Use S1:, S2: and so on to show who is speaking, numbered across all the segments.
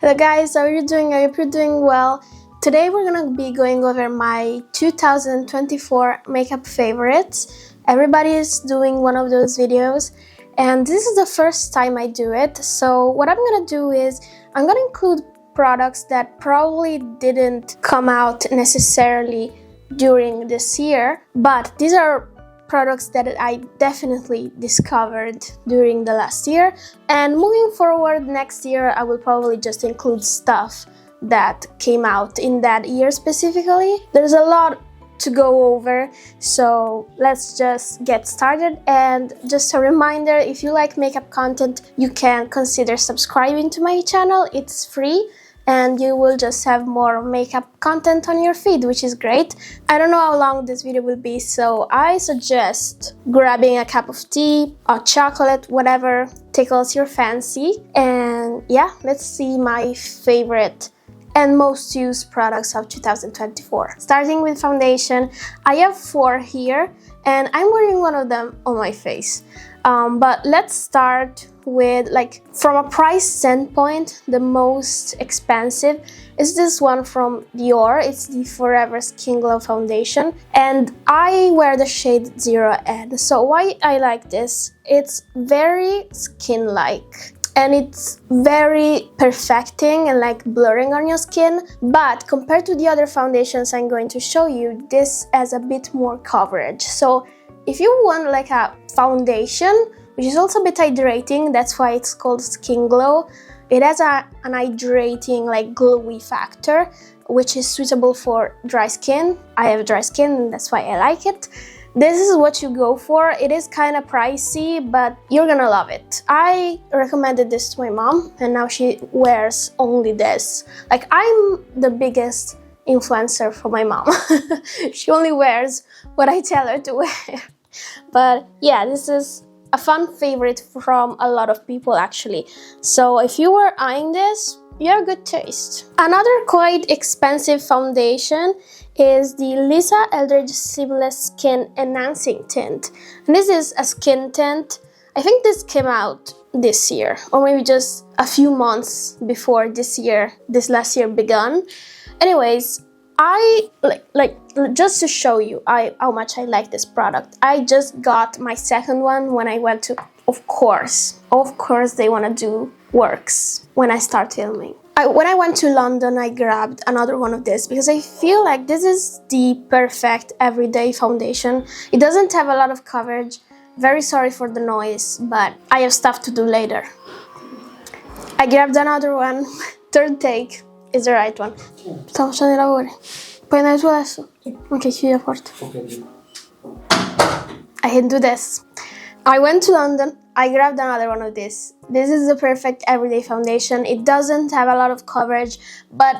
S1: Hello guys, how are you doing? I hope you're doing well. Today we're gonna be going over my 2024 makeup favorites. Everybody is doing one of those videos and this is the first time I do it. So what I'm gonna do is I'm gonna include products that probably didn't come out necessarily during this year, but these are products that I definitely discovered during the last year, and moving forward next year I will probably just include stuff that came out in that year specifically. There's a lot to go over, so let's just get started. And just a reminder, if you like makeup content, you can consider subscribing to my channel. It's free and you will just have more makeup content on your feed, which is great. I don't know how long this video will be, so I suggest grabbing a cup of tea, or chocolate, whatever tickles your fancy. And yeah, let's see my favorite and most used products of 2024. Starting with foundation, I have 4 here and I'm wearing one of them on my face. But let's start with, from a price standpoint, the most expensive is this one from Dior. It's the Forever Skin Glow foundation and I wear the shade 0 N. So why I like this, it's very skin-like and it's very perfecting and blurring on your skin, but compared to the other foundations I'm going to show you, this has a bit more coverage. So if you want a foundation which is also a bit hydrating, that's why it's called Skin Glow. It has an hydrating, glowy factor, which is suitable for dry skin. I have dry skin and that's why I like it. This is what you go for. It is kind of pricey, but you're gonna love it. I recommended this to my mom and now she wears only this. I'm the biggest influencer for my mom. She only wears what I tell her to wear. But yeah, this is a fun favorite from a lot of people actually. So if you were eyeing this, you have good taste. Another quite expensive foundation is the Lisa Eldridge Seamless Skin Enhancing Tint. And this is a skin tint. I think this came out this year, or maybe just a few months before this last year begun. Anyways, I just to show you how much I like this product, I just got my second one when I went to, of course they want to do works when I start filming. When I went to London, I grabbed another one of this because I feel like this is the perfect everyday foundation. It doesn't have a lot of coverage. Very sorry for the noise, but I have stuff to do later. I grabbed another one. Third take is the right one. Stavo facendo i lavori. Puoi andare tu adesso? Ok, chiudi la porta. I can do this. I went to London. I grabbed another one of this. This is the perfect everyday foundation. It doesn't have a lot of coverage, but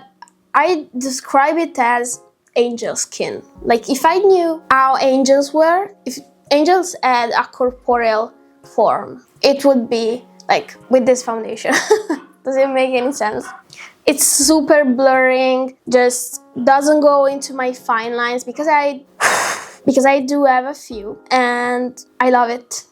S1: I describe it as angel skin. If I knew how angels were, if angels had a corporeal form, it would be with this foundation. Does it make any sense? It's super blurring, just doesn't go into my fine lines because I do have a few and I love it.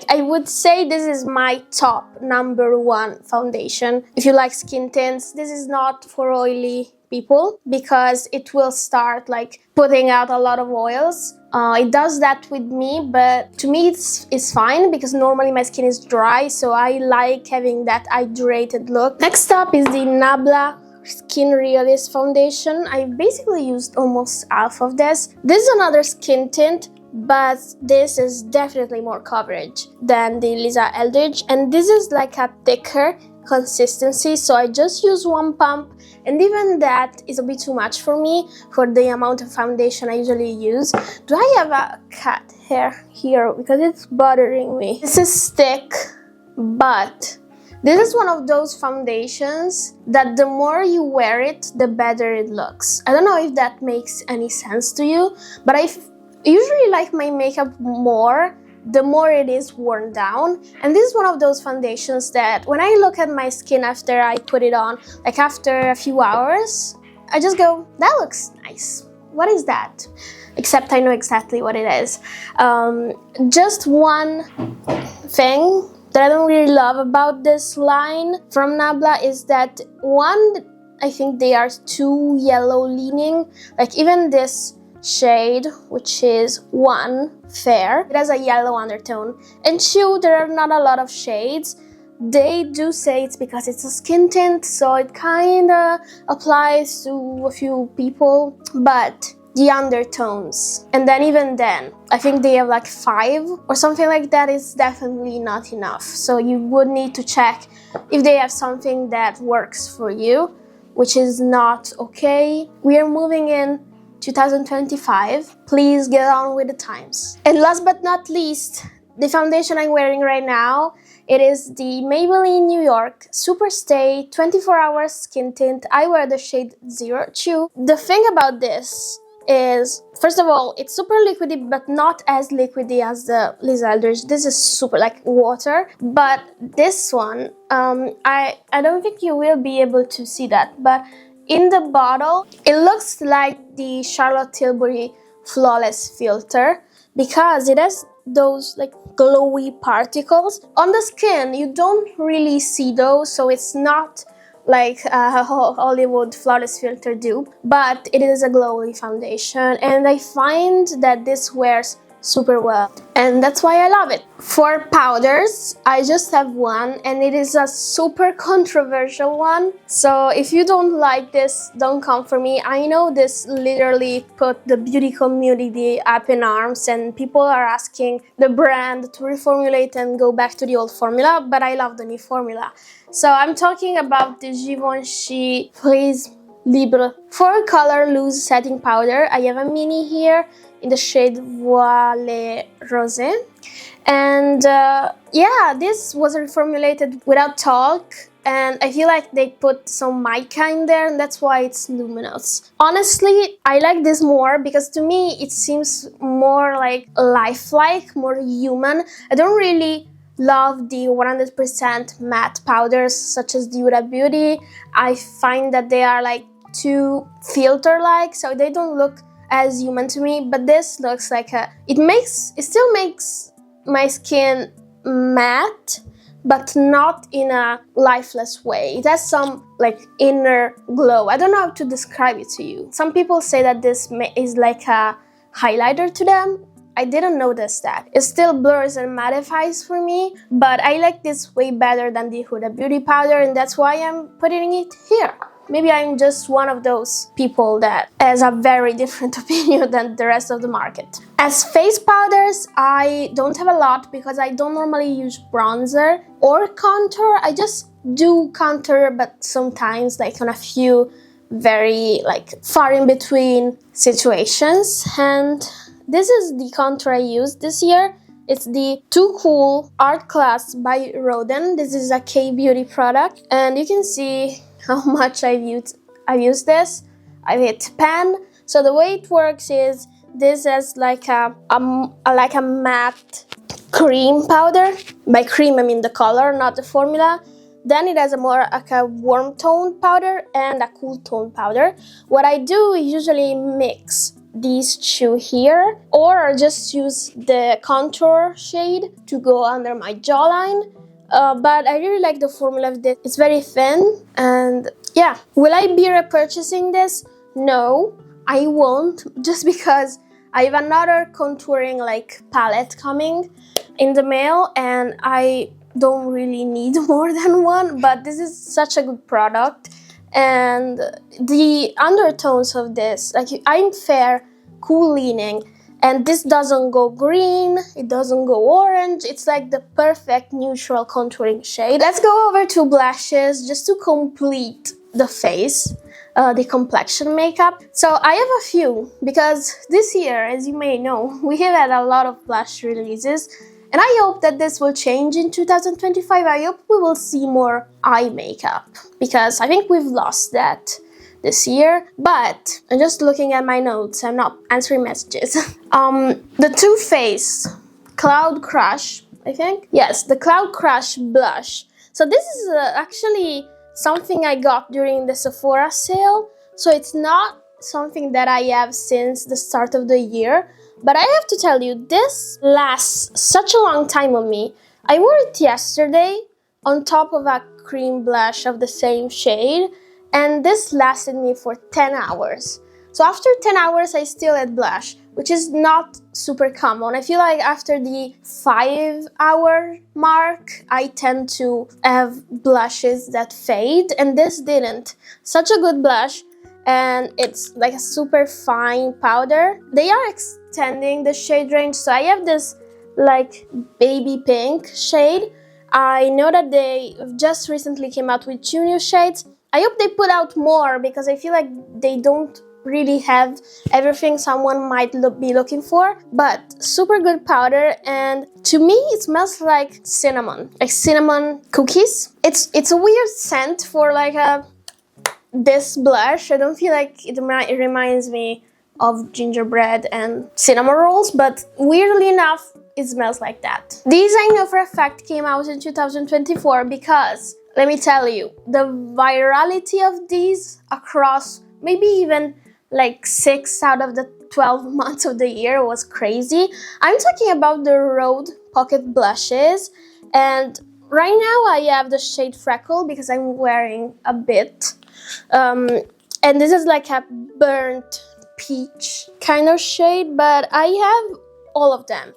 S1: I would say this is my top #1 foundation. If you like skin tints, this is not for oily people because it will start putting out a lot of oils. It does that with me, but to me it's fine because normally my skin is dry, so I like having that hydrated look. Next up is the Nabla Skin Realist foundation. I basically used almost half of this. This is another skin tint, but this is definitely more coverage than the Lisa Eldridge, and this is a thicker consistency, so I just use 1 pump, and even that is a bit too much for me for the amount of foundation I usually use. Do I have a cat hair here? Because it's bothering me. This is thick, but this is one of those foundations that the more you wear it, the better it looks. I don't know if that makes any sense to you, but I usually like my makeup more the more it is worn down, and this is one of those foundations that when I look at my skin after I put it on, after a few hours, I just go, that looks nice. What is that? Except I know exactly what it is. Just one thing that I don't really love about this line from Nabla is that one, I think they are too yellow leaning. Like even this shade, which is one, fair, it has a yellow undertone, and two, there are not a lot of shades. They do say it's because it's a skin tint, so it kinda applies to a few people, but the undertones, and then even then, I think they have like 5 or something like that, is definitely not enough. So you would need to check if they have something that works for you, which is not okay. We are moving in 2025. Please get on with the times. And last but not least, the foundation I'm wearing right now, it is the Maybelline New York Super Stay 24 Hours Skin Tint. I wear the shade 02. The thing about this is, first of all, it's super liquidy, but not as liquidy as the Liz Eldridge. This is super like water, but this one, I don't think you will be able to see that, but in the bottle, it looks like the Charlotte Tilbury Flawless Filter because it has those like glowy particles. On the skin, you don't really see those, so it's not like Hollywood Flawless Filter dupe, but it is a glowy foundation, and I find that this wears super well, and that's why I love it. For powders, I just have one, and it is a super controversial one, so if you don't like this, don't come for me. I know this literally put the beauty community up in arms, and people are asking the brand to reformulate and go back to the old formula, but I love the new formula. So I'm talking about the Givenchy Frise Libre 4-color loose setting powder. I have a mini here in the shade Voile Rosé. And yeah, this was reformulated without talc, and I feel like they put some mica in there, and that's why it's luminous. Honestly, I like this more because to me it seems more like lifelike, more human. I don't really love the 100% matte powders such as the Huda Beauty. I find that they are like too filter-like, so they don't look as human to me, but this looks like it still makes my skin matte, but not in a lifeless way. It has some like inner glow. I don't know how to describe it to you. Some people say that this is like a highlighter to them. I didn't notice that. It still blurs and mattifies for me, but I like this way better than the Huda Beauty powder, and that's why I'm putting it here. Maybe I'm just one of those people that has a very different opinion than the rest of the market. As face powders, I don't have a lot because I don't normally use bronzer or contour. I just do contour, but sometimes like on a few very like far in between situations. And this is the contour I used this year. It's the Too Cool Art Class by Roden. This is a K-Beauty product, and you can see how much I've used this. I've hit pan. So the way it works is this is like a matte cream powder. By cream I mean the color, not the formula. Then it has a more like a warm tone powder and a cool tone powder. What I do is usually mix these two here, or just use the contour shade to go under my jawline. But I really like the formula of this. It's very thin, and yeah. Will I be repurchasing this? No, I won't, just because I have another contouring like palette coming in the mail, and I don't really need more than one, but this is such a good product. And the undertones of this, like I'm fair, cool leaning, and this doesn't go green, it doesn't go orange, it's like the perfect neutral contouring shade. Let's go over to blushes just to complete the face, the complexion makeup. So I have a few, because this year, as you may know, we have had a lot of blush releases, and I hope that this will change in 2025. I hope we will see more eye makeup, because I think we've lost that this year. But I'm just looking at my notes, I'm not answering messages. The Too Faced Cloud Crush, I think? Yes, the Cloud Crush blush. So this is actually something I got during the Sephora sale. So it's not something that I have since the start of the year. But I have to tell you, this lasts such a long time on me. I wore it yesterday on top of a cream blush of the same shade, and this lasted me for 10 hours. So after 10 hours I still had blush, which is not super common. I feel like after the 5-hour mark I tend to have blushes that fade, and this didn't. Such a good blush, and it's like a super fine powder. They are extending the shade range, so I have this like baby pink shade. I know that they just recently came out with 2 new shades. I hope they put out more because I feel like they don't really have everything someone might be looking for, but super good powder, and to me it smells like cinnamon cookies. It's a weird scent for like this blush. I don't feel like it reminds me of gingerbread and cinnamon rolls, but weirdly enough it smells like that. These I know for a fact came out in 2024 because, let me tell you, the virality of these across maybe even like 6 out of the 12 months of the year was crazy. I'm talking about the Rhode Pocket Blushes, and right now I have the shade Freckle because I'm wearing a bit. And this is like a burnt peach kind of shade, but I have all of them.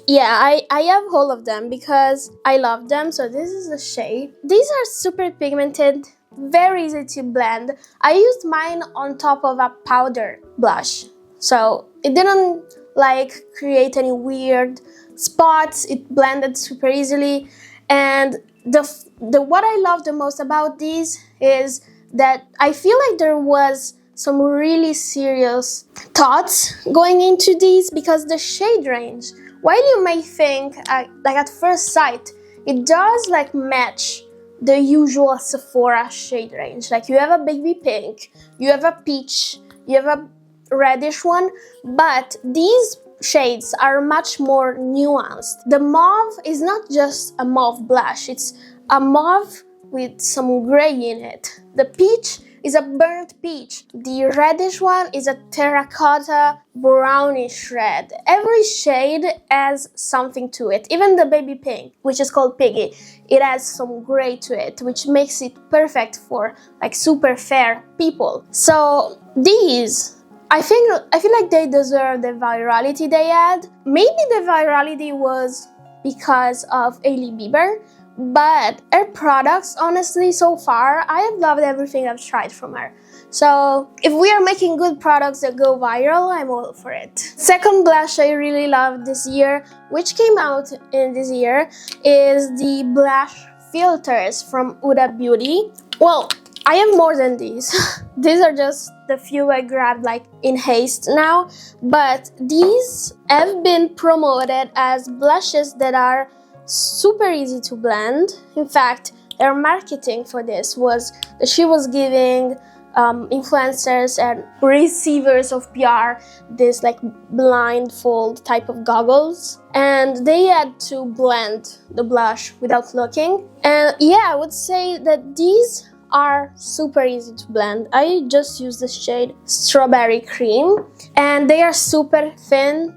S1: Yeah, I have all of them because I love them. So this is the shade. These are super pigmented, very easy to blend. I used mine on top of a powder blush, so it didn't like create any weird spots. It blended super easily, and the what I love the most about these is that I feel like there was some really serious thoughts going into these, because the shade range, while you may think like at first sight it does like match the usual Sephora shade range. Like you have a baby pink, you have a peach, you have a reddish one, but these shades are much more nuanced. The mauve is not just a mauve blush, it's a mauve with some gray in it. The peach is a burnt peach. The reddish one is a terracotta brownish red. Every shade has something to it. Even the baby pink, which is called Piggy, it has some gray to it, which makes it perfect for like super fair people. So these, I feel like they deserve the virality they had. Maybe the virality was because of Hailey Bieber, but her products, honestly, so far, I have loved everything I've tried from her. So if we are making good products that go viral, I'm all for it. Second blush I really loved this year, which came out in this year, is the blush filters from Huda Beauty. Well, I have more than these. These are just the few I grabbed like in haste now, but these have been promoted as blushes that are super easy to blend. In fact, their marketing for this was that she was giving influencers and receivers of PR this like blindfold type of goggles, and they had to blend the blush without looking. And yeah, I would say that these are super easy to blend. I just use the shade Strawberry Cream, and they are super thin.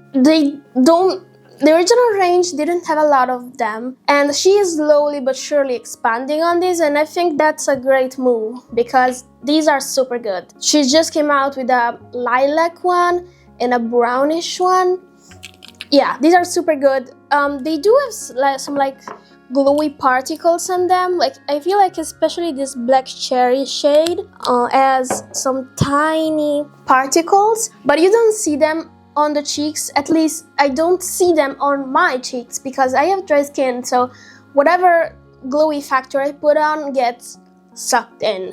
S1: The original range didn't have a lot of them, and she is slowly but surely expanding on these, and I think that's a great move because these are super good. She just came out with a lilac one and a brownish one. Yeah, these are super good. They do have some like glowy particles on them. Like I feel like especially this black cherry shade has some tiny particles, but you don't see them on the cheeks. At least I don't see them on my cheeks because I have dry skin, so whatever glowy factor I put on gets sucked in.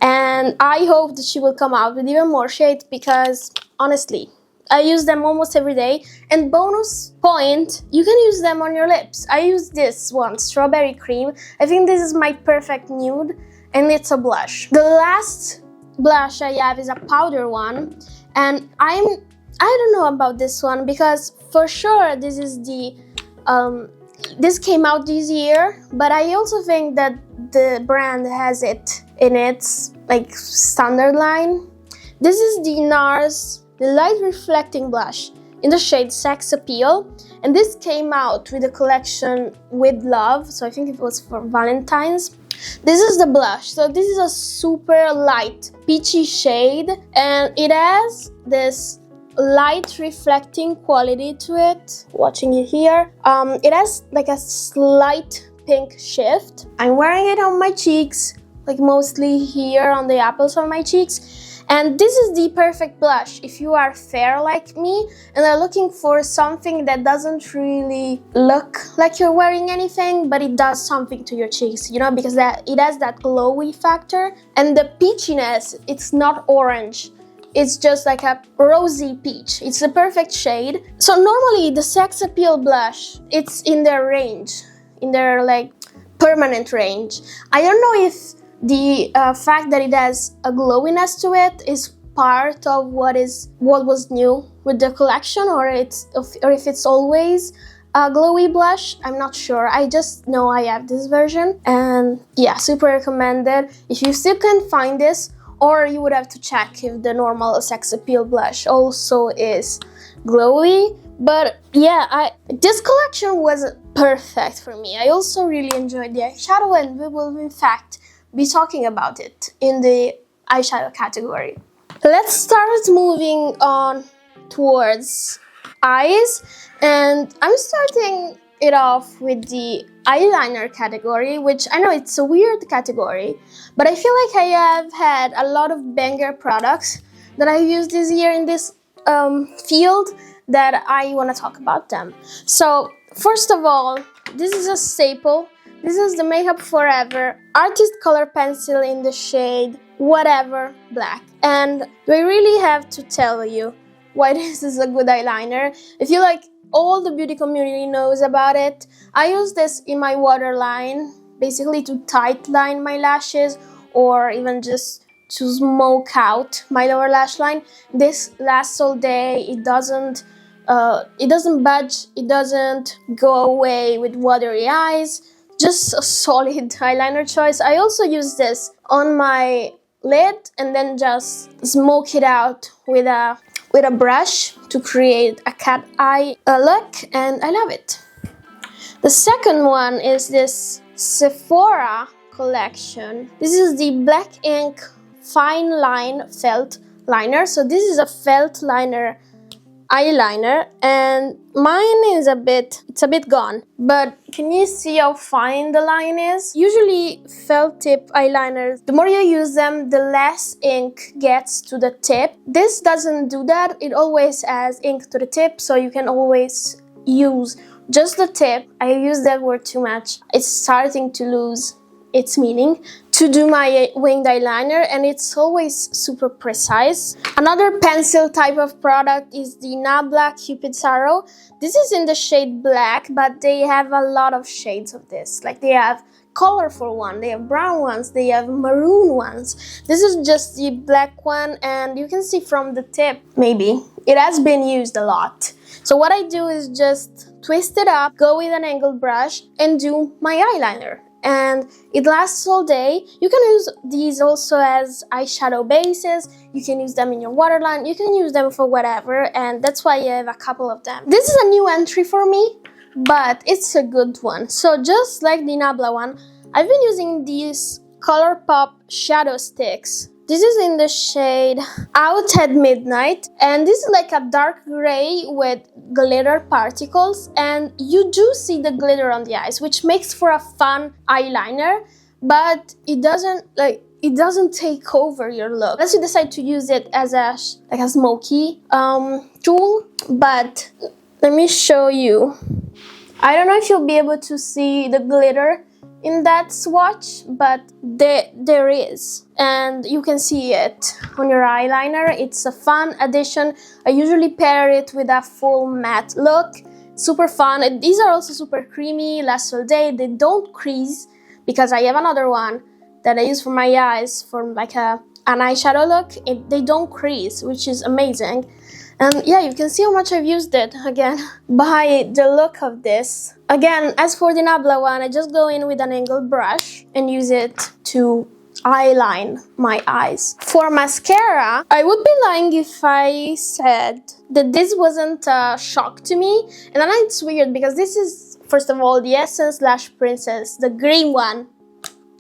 S1: And I hope that she will come out with even more shades because honestly, I use them almost every day. And bonus point, you can use them on your lips. I use this one, Strawberry Cream. I think this is my perfect nude, and it's a blush. The last blush I have is a powder one, and I don't know about this one because for sure this is the this came out this year, but I also think that the brand has it in its like standard line. This is the NARS, the Light Reflecting Blush. in the shade Sex Appeal, and this came out with a collection with Love, so I think it was for Valentine's. This is the blush. So this is a super light peachy shade, and it has this light reflecting quality to it. Watching it here, it has like a slight pink shift. I'm wearing it on my cheeks, like mostly here on the apples of my cheeks, and this is the perfect blush if you are fair like me and are looking for something that doesn't really look like you're wearing anything, but it does something to your cheeks, you know, because it has that glowy factor, and the peachiness, it's not orange. It's just like a rosy peach. It's the perfect shade. So normally the Sex Appeal blush, it's in their range, in their like permanent range. I don't know if the fact that it has a glowiness to it is part of what was new with the collection, or if it's always a glowy blush. I'm not sure. I just know I have this version, and yeah, super recommended. If you still can't find this, or you would have to check if the normal Sex Appeal blush also is glowy. But yeah, this collection was perfect for me. I also really enjoyed the eyeshadow, and we will in fact be talking about it in the eyeshadow category. Let's start moving on towards eyes, and I'm starting it off with the eyeliner category, which I know it's a weird category, but I feel like I have had a lot of banger products that I've used this year in this field that I want to talk about them. So first of all, this is a staple. This is the Makeup Forever Artist Color Pencil in the shade Whatever Black. And do I really have to tell you why this is a good eyeliner? I feel like all the beauty community knows about it. I use this in my waterline, basically to tightline my lashes, or even just to smoke out my lower lash line. This lasts all day. It doesn't budge. It doesn't go away with watery eyes. Just a solid eyeliner choice. I also use this on my lid and then just smoke it out with a brush to create a cat eye look, and I love it. The second one is this Sephora collection. This is the Black Ink Fine Line Felt Liner. So this is a felt liner eyeliner, and mine is a bit gone, but can you see how fine the line is? Usually felt tip eyeliners, the more you use them, the less ink gets to the tip. This doesn't do that. It always has ink to the tip, so you can always use just the tip. I use that word too much. It's starting to lose its meaning. To do my winged eyeliner, and it's always super precise. Another pencil type of product is the Nabla Cupid's Arrow. This is in the shade Black, but they have a lot of shades of this. Like, they have colorful one, they have brown ones, they have maroon ones. This is just the black one, and you can see from the tip, maybe, it has been used a lot. So what I do is just twist it up, go with an angled brush, and do my eyeliner. And it lasts all day. You can use these also as eyeshadow bases. You can use them in your waterline. You can use them for whatever, and that's why I have a couple of them. This is a new entry for me, but it's a good one. So just like the Nabla one, I've been using these ColourPop shadow sticks. This is in the shade Out at Midnight, and this is like a dark gray with glitter particles, and you do see the glitter on the eyes, which makes for a fun eyeliner, but it doesn't take over your look unless you decide to use it as a smoky tool. But let me show you. I don't know if you'll be able to see the glitter in that swatch, but there is, and you can see it on your eyeliner. It's a fun addition. I usually pair it with a full matte look. Super fun. And these are also super creamy, last all day. They don't crease, because I have another one that I use for my eyes for like an eyeshadow look. They don't crease, which is amazing. And yeah, you can see how much I've used it, again, by the look of this. Again, as for the Nabla one, I just go in with an angled brush and use it to eyeline my eyes. For mascara, I would be lying if I said that this wasn't a shock to me. And then it's weird because this is, first of all, the Essence Lash Princess, the green one.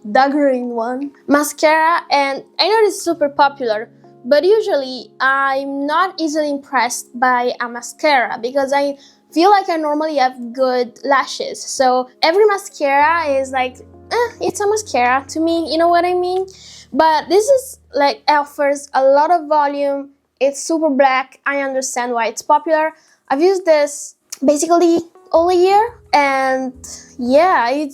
S1: The green one. Mascara, and I know it's super popular, but usually I'm not easily impressed by a mascara because I feel like I normally have good lashes. So every mascara is like, it's a mascara to me, you know what I mean? But this is like offers a lot of volume. It's super black. I understand why it's popular. I've used this basically all year, and yeah, it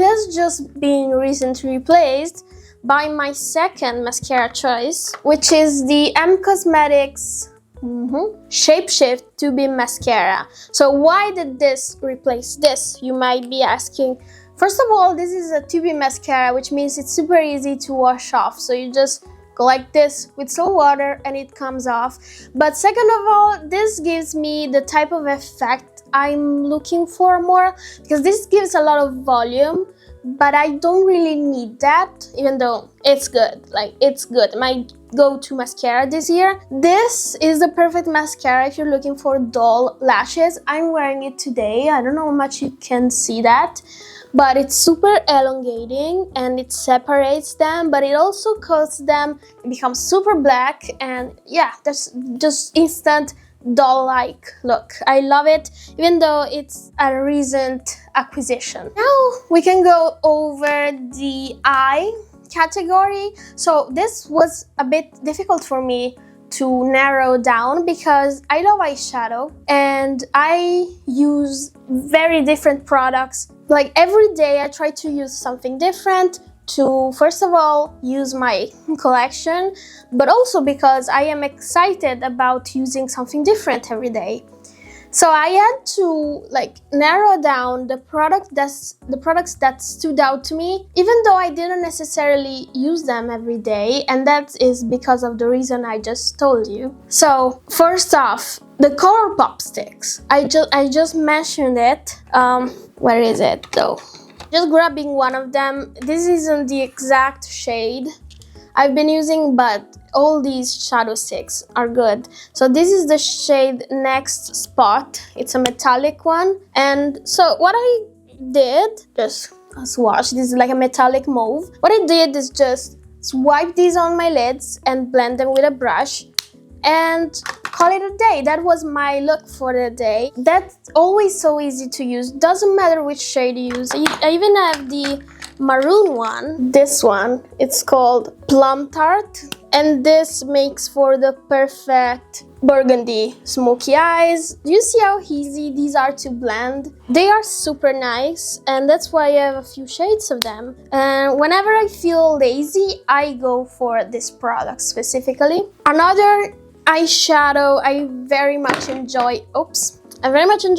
S1: has just been recently replaced by my second mascara choice, which is the M Cosmetics Shapeshift 2B Mascara. So why did this replace this? You might be asking. First of all, this is a 2B mascara, which means it's super easy to wash off. So you just go like this with some water and it comes off. But second of all, this gives me the type of effect I'm looking for more, because this gives a lot of volume, but I don't really need that, even though it's good. Like, it's good. My go-to mascara this year. This is the perfect mascara if you're looking for dull lashes. I'm wearing it today. I don't know how much you can see that, but it's super elongating and it separates them, but it also coats them. It becomes super black, and yeah, that's just instant doll-like look. I love it, even though it's a recent acquisition. Now we can go over the eye category. So this was a bit difficult for me to narrow down because I love eyeshadow and I use very different products. Like every day I try to use something different to, first of all, use my collection, but also because I am excited about using something different every day. So I had to narrow down the products that stood out to me, even though I didn't necessarily use them every day, and that is because of the reason I just told you. So first off, the ColourPop sticks. I just mentioned it. Where is it though? Just grabbing one of them. This isn't the exact shade I've been using, but all these shadow sticks are good. So this is the shade Next Spot. It's a metallic one. And so what I did, just a swatch, this is like a metallic mauve. What I did is just swipe these on my lids and blend them with a brush and call it a day. That was my look for the day. That's always so easy to use. Doesn't matter which shade you use. I even have the maroon one. This one, it's called Plum Tart, and this makes for the perfect burgundy smoky eyes. Do you see how easy these are to blend? They are super nice, and that's why I have a few shades of them. And whenever I feel lazy, I go for this product specifically. Another eyeshadow I very much enjoy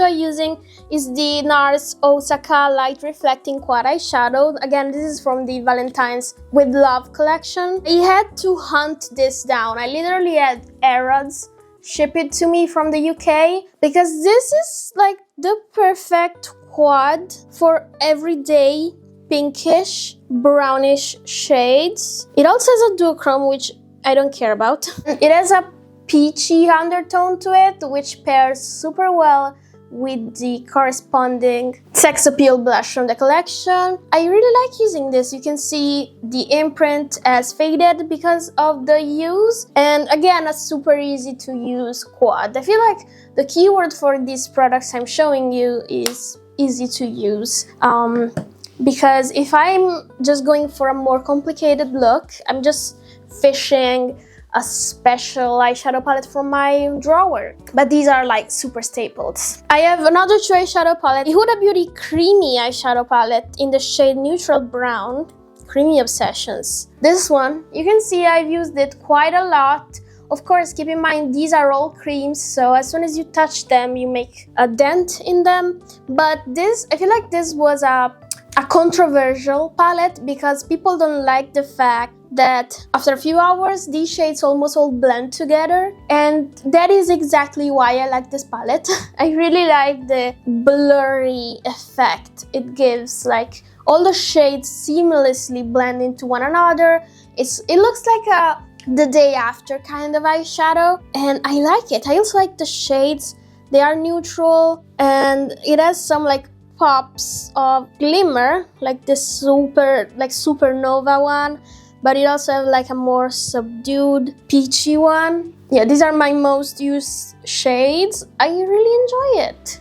S1: using is the NARS Osaka Light Reflecting Quad Eyeshadow. Again, this is from the Valentine's with Love collection. I had to hunt this down. I literally had Harrods ship it to me from the UK because this is like the perfect quad for everyday pinkish, brownish shades. It also has a duochrome, which I don't care about. It has a peachy undertone to it, which pairs super well with the corresponding sex appeal blush from the collection. I really like using this. You can see the imprint has faded because of the use, and again, a super easy to use quad. I feel like the keyword for these products I'm showing you is easy to use, because if I'm just going for a more complicated look, I'm just fishing a special eyeshadow palette from my drawer. But these are like super staples. I have another two eyeshadow palette, the Huda Beauty Creamy eyeshadow palette in the shade Neutral Brown, Creamy Obsessions. This one, you can see I've used it quite a lot. Of course, keep in mind these are all creams, so as soon as you touch them, you make a dent in them. But this, I feel like this was a controversial palette because people don't like the fact that after a few hours these shades almost all blend together, and that is exactly why I like this palette. I really like the blurry effect it gives, like all the shades seamlessly blend into one another. It looks like the day after kind of eyeshadow, and I like it. I also like the shades. They are neutral, and it has some like pops of glimmer, like this supernova one, but it also has like a more subdued peachy one. Yeah, these are my most used shades. I really enjoy it.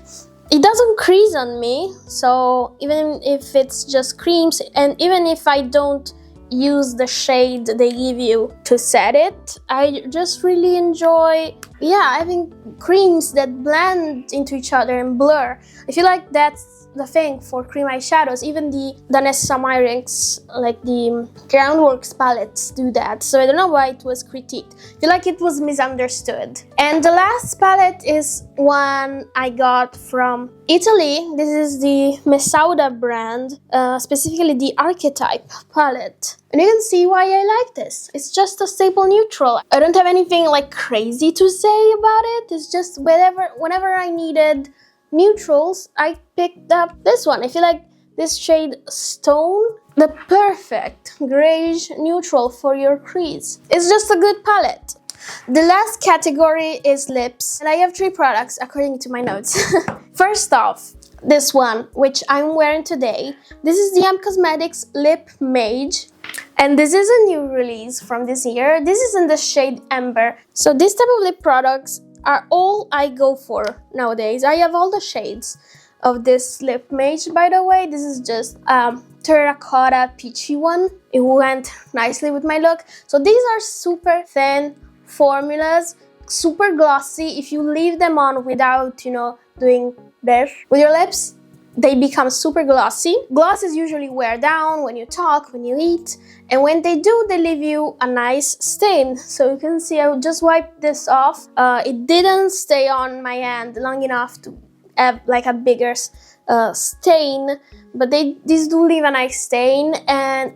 S1: It doesn't crease on me, so even if it's just creams, and even if I don't use the shade they give you to set it, I just really enjoy, having creams that blend into each other and blur. I feel like that's the thing for cream eyeshadows. Even the Danessa Myricks, like the Groundworks palettes, do that. So I don't know why it was critiqued. I feel like it was misunderstood. And the last palette is one I got from Italy. This is the Mesauda brand, specifically the Archetype palette. And you can see why I like this. It's just a staple neutral. I don't have anything like crazy to say about it. It's just whenever I needed neutrals, I picked up this one. I feel like this shade Stone, the perfect grayish neutral for your crease. It's just a good palette. The last category is lips, and I have 3 products according to my notes. First off, this one, which I'm wearing today. This is the Cosmetics Lip Mage, and this is a new release from this year. This is in the shade Amber. So this type of lip products are all I go for nowadays. I have all the shades of this Lip Mage, by the way. This is just terracotta peachy one. It went nicely with my look. So these are super thin formulas, super glossy. If you leave them on without, doing this with your lips, they become super glossy. Glosses usually wear down when you talk, when you eat, and when they do, they leave you a nice stain. So you can see I just wiped this off. It didn't stay on my hand long enough to have like a bigger stain, but these do leave a nice stain. And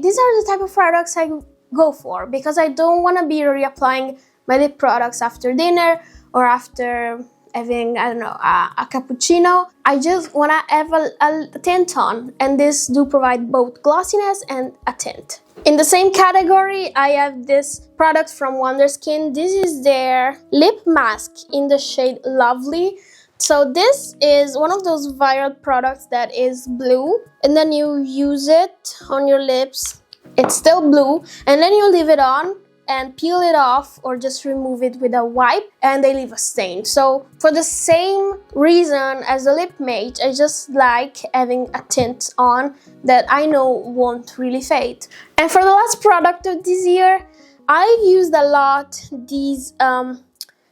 S1: these are the type of products I go for, because I don't want to be reapplying my lip products after dinner or after having, I don't know, a cappuccino. I just want to have a tint on, and this do provide both glossiness and a tint. In the same category, I have this product from Wonderskin. This is their lip mask in the shade Lovely. So this is one of those viral products that is blue, and then you use it on your lips. It's still blue, and then you leave it on and peel it off or just remove it with a wipe, and they leave a stain. So for the same reason as the Lip Mage, I just like having a tint on that I know won't really fade. And for the last product of this year, I've used a lot these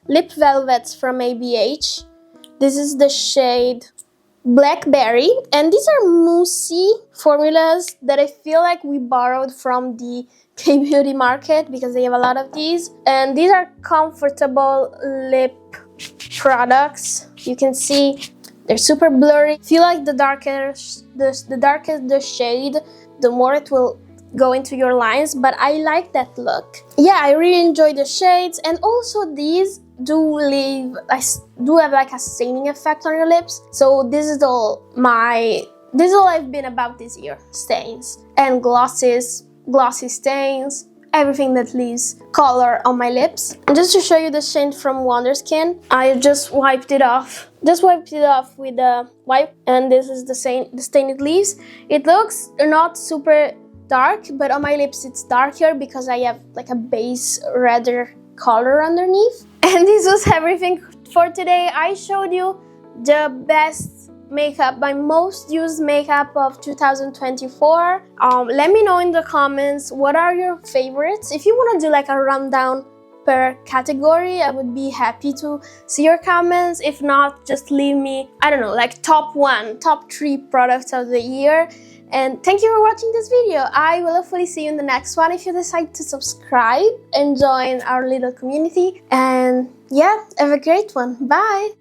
S1: lip velvets from ABH. This is the shade Blackberry, and these are moussey formulas that I feel like we borrowed from the K-beauty market because they have a lot of these. And these are comfortable lip products. You can see they're super blurry. I feel like the darker the shade, the more it will go into your lines, but I like that look. Yeah, I really enjoy the shades, and also these do have like a staining effect on your lips. So this is all I've been about this year: stains and glossy stains, everything that leaves color on my lips. And just to show you the shade from Wonderskin, I just wiped it off with a wipe, and this is the stain it leaves. It looks not super dark, but on my lips it's darker because I have like a base redder color underneath. And this was everything for today. I showed you the best makeup, my most used makeup of 2024. Let me know in the comments what are your favorites. If you want to do like a rundown per category, I would be happy to see your comments. If not, just leave me, I don't know, like top 3 products of the year. And thank you for watching this video. I will hopefully see you in the next one if you decide to subscribe and join our little community. And yeah, have a great one. Bye!